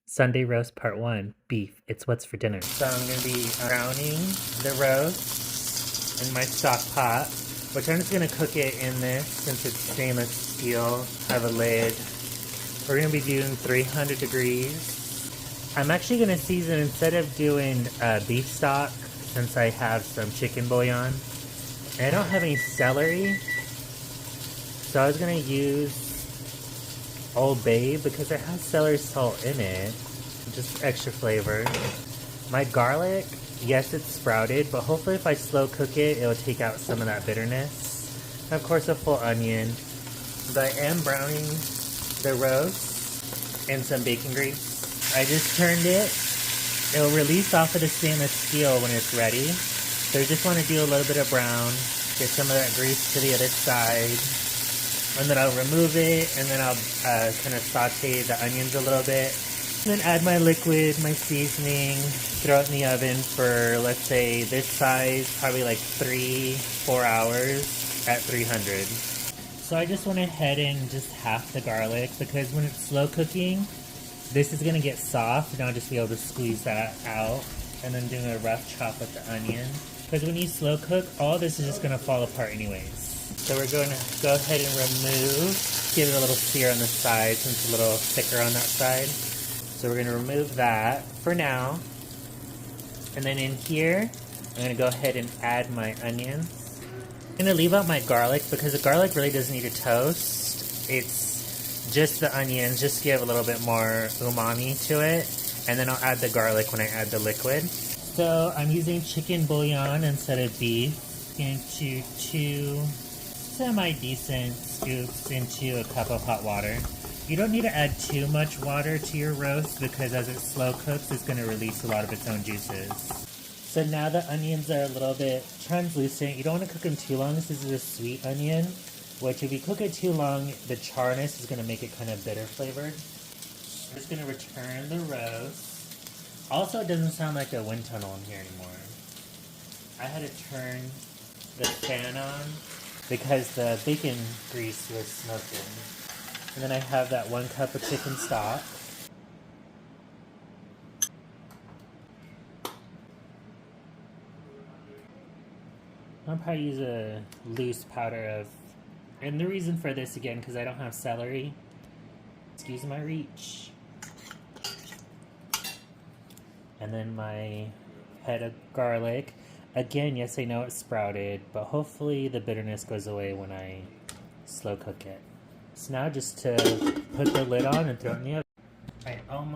Sunday roast part one, beef. It's what's for dinner. So I'm gonna be browning the roast in my stock pot, which I'm just gonna cook it in this since it's stainless steel. Have a lid. We're gonna be doing 300 degrees. I'm actually gonna season, instead of doing beef stock, since I have some chicken bouillon, and I don't have any celery, so I was gonna use Old Bay because it has celery salt in it, just for extra flavor. My garlic, yes, it's sprouted, but hopefully if I slow cook it, it'll take out some of that bitterness. And of course, a full onion. But I am browning the roast in some bacon grease. I just turned it. It'll release off of the stainless steel when it's ready. So I just want to do a little bit of brown, get some of that grease to the other side. And then I'll remove it, and then I'll kind of saute the onions a little bit. And then add my liquid, my seasoning, throw it in the oven for, let's say, this size, probably like 3-4 hours at 300. So I just went ahead and just half the garlic, because when it's slow cooking, this is going to get soft, and I'll just be able to squeeze that out. And then doing a rough chop with the onion. Because when you slow cook, all this is just going to fall apart anyways. So we're going to go ahead and remove, give it a little sear on the side since it's a little thicker on that side. So we're going to remove that for now. And then in here, I'm going to go ahead and add my onions. I'm going to leave out my garlic because the garlic really doesn't need to toast. It's just the onions, just to give a little bit more umami to it. And then I'll add the garlic when I add the liquid. So I'm using chicken bouillon instead of beef. Into 2 semi-decent scoops into a cup of hot water. You don't need to add too much water to your roast because as it slow cooks, it's going to release a lot of its own juices. So now the onions are a little bit translucent. You don't want to cook them too long. This is a sweet onion, which if you cook it too long, the charness is going to make it kind of bitter flavored. I'm just going to return the roast. Also, it doesn't sound like a wind tunnel in here anymore. I had to turn the fan on because the bacon grease was smoking. And then I have that 1 cup of chicken stock. I'll probably use a loose powder of, and the reason for this again, because I don't have celery. Excuse my reach. And then my head of garlic. Again, yes, I know it's sprouted, but hopefully the bitterness goes away when I slow cook it. So now just to put the lid on and throw it in the oven.